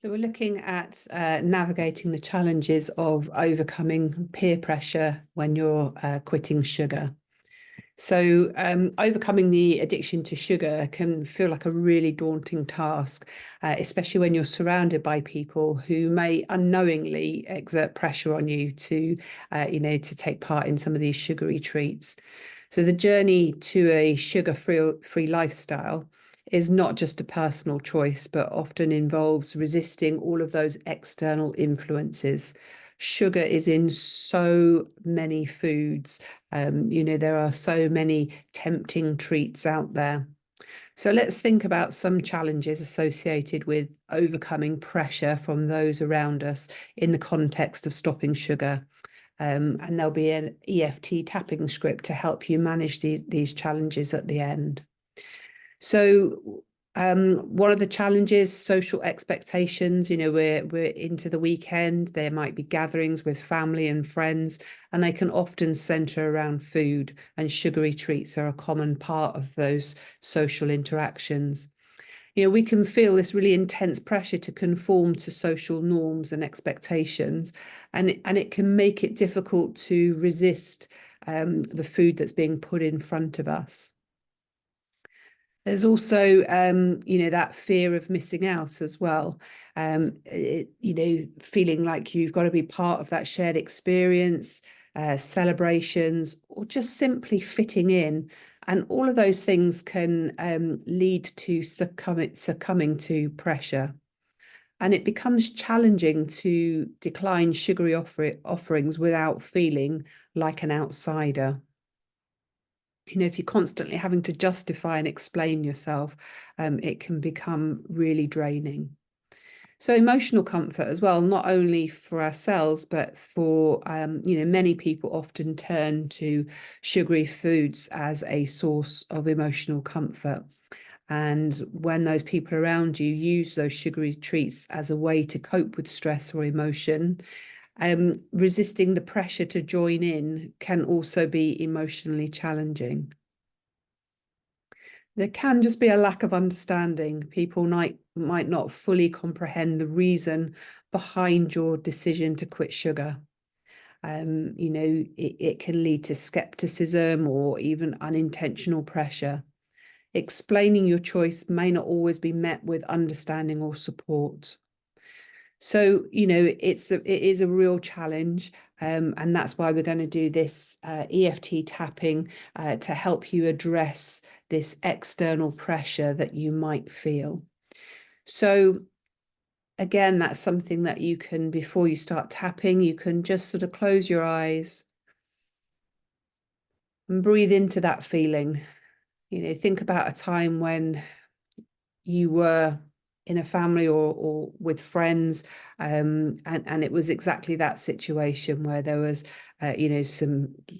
So we're looking at navigating the challenges of overcoming peer pressure when you're quitting sugar. So overcoming the addiction to sugar can feel like a really daunting task, especially when you're surrounded by people who may unknowingly exert pressure on you to, to take part in some of these sugary treats. So the journey to a sugar-free lifestyle is not just a personal choice, but often involves resisting all of those external influences. Sugar is in so many foods. There are so many tempting treats out there. So let's think about some challenges associated with overcoming pressure from those around us in the context of stopping sugar. And there'll be an EFT tapping script to help you manage these challenges at the end. So one of the challenges, social expectations. We're into the weekend. There might be gatherings with family and friends, and they can often center around food, and sugary treats are a common part of those social interactions. We can feel this really intense pressure to conform to social norms and expectations, and it can make it difficult to resist the food that's being put in front of us. There's also, that fear of missing out as well. Feeling like you've got to be part of that shared experience, celebrations, or just simply fitting in. And all of those things can lead to succumbing to pressure. And it becomes challenging to decline sugary offerings without feeling like an outsider. If you're constantly having to justify and explain yourself, it can become really draining. So emotional comfort as well, not only for ourselves, but for, many people often turn to sugary foods as a source of emotional comfort. And when those people around you use those sugary treats as a way to cope with stress or emotion, resisting the pressure to join in can also be emotionally challenging. There can just be a lack of understanding. People might not fully comprehend the reason behind your decision to quit sugar. It can lead to skepticism or even unintentional pressure. Explaining your choice may not always be met with understanding or support. So, it is a real challenge. And that's why we're going to do this EFT tapping to help you address this external pressure that you might feel. So again, that's something that you can, before you start tapping, you can just sort of close your eyes and breathe into that feeling. Think about a time when you were in a family or with friends, and it was exactly that situation where there was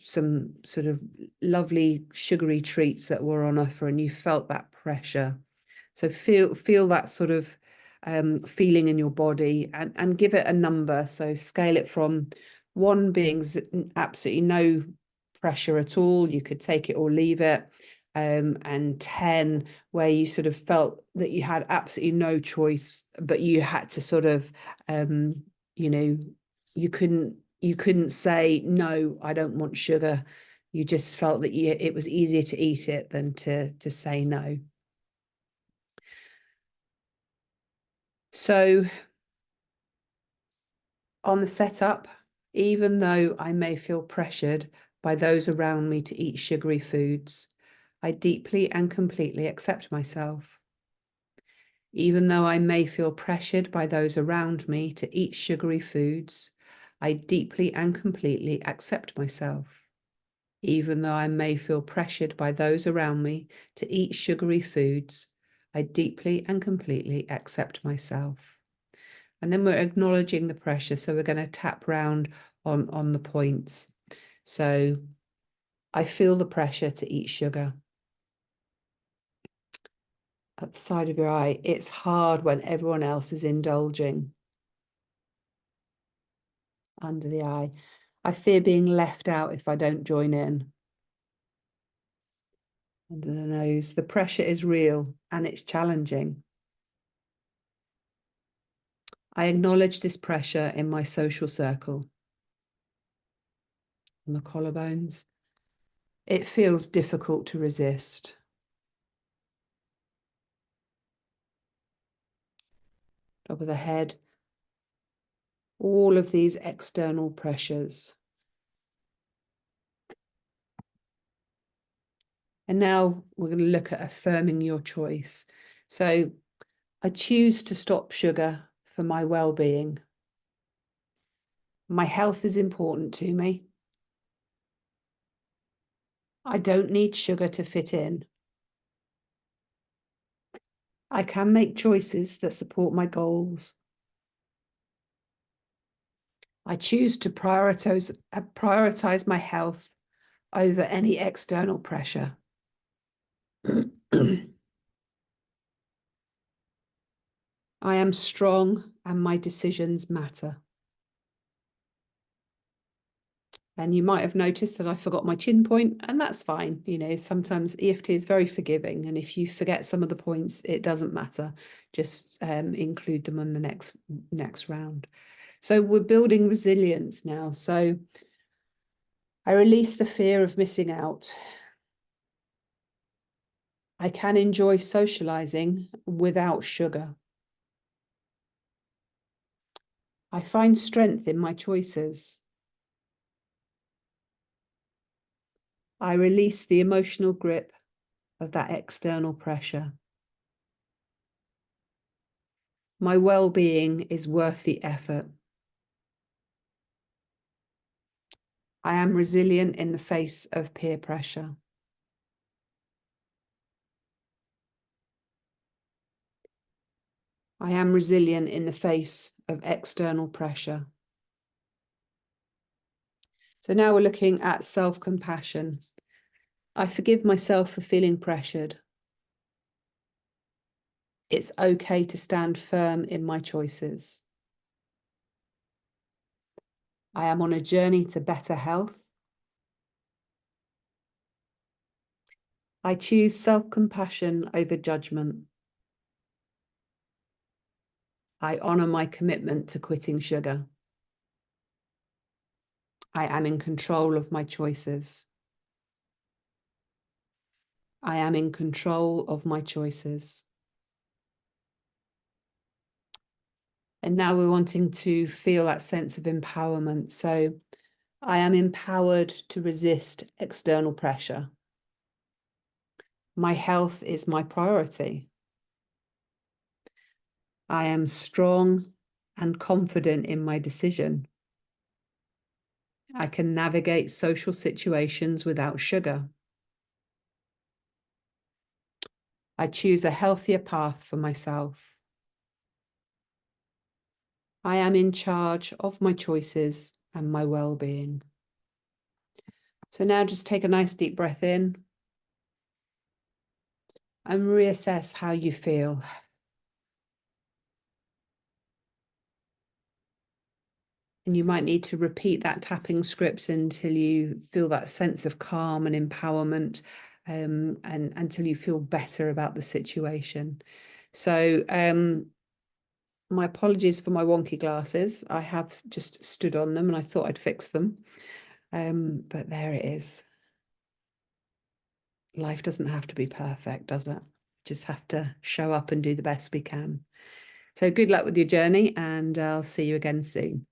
some sort of lovely sugary treats that were on offer, and you felt that pressure. So feel that sort of feeling in your body, and give it a number. So scale it from 1 being absolutely no pressure at all, you could take it or leave it, and 10 where you sort of felt that you had absolutely no choice, but you had to sort of you couldn't say no, I don't want sugar. You just felt that it was easier to eat it than to say no. So on the setup, even though I may feel pressured by those around me to eat sugary foods, I deeply and completely accept myself. Even though I may feel pressured by those around me to eat sugary foods, I deeply and completely accept myself. Even though I may feel pressured by those around me to eat sugary foods, I deeply and completely accept myself. And then we're acknowledging the pressure. So we're going to tap round on the points. So I feel the pressure to eat sugar. At the side of your eye, it's hard when everyone else is indulging. Under the eye, I fear being left out if I don't join in. Under the nose, the pressure is real and it's challenging. I acknowledge this pressure in my social circle. On the collarbones. It feels difficult to resist. Top of the head. All of these external pressures. And now we're going to look at affirming your choice. So I choose to stop sugar for my well-being. My health is important to me. I don't need sugar to fit in. I can make choices that support my goals. I choose to prioritize my health over any external pressure. I am strong and my decisions matter. And you might have noticed that I forgot my chin point, and that's fine. You know, sometimes EFT is very forgiving, and if you forget some of the points, it doesn't matter. Just include them on the next round. So we're building resilience now. So I release the fear of missing out. I can enjoy socializing without sugar. I find strength in my choices. I release the emotional grip of that external pressure. My well-being is worth the effort. I am resilient in the face of peer pressure. I am resilient in the face of external pressure. So now we're looking at self-compassion. I forgive myself for feeling pressured. It's okay to stand firm in my choices. I am on a journey to better health. I choose self-compassion over judgment. I honour my commitment to quitting sugar. I am in control of my choices. I am in control of my choices. And now we're wanting to feel that sense of empowerment. So I am empowered to resist external pressure. My health is my priority. I am strong and confident in my decision. I can navigate social situations without sugar. I choose a healthier path for myself. I am in charge of my choices and my well-being. So now just take a nice deep breath in and reassess how you feel. And you might need to repeat that tapping script until you feel that sense of calm and empowerment, and until you feel better about the situation. So my apologies for my wonky glasses. I have just stood on them and I thought I'd fix them. But there it is. Life doesn't have to be perfect, does it? Just have to show up and do the best we can. So good luck with your journey, and I'll see you again soon.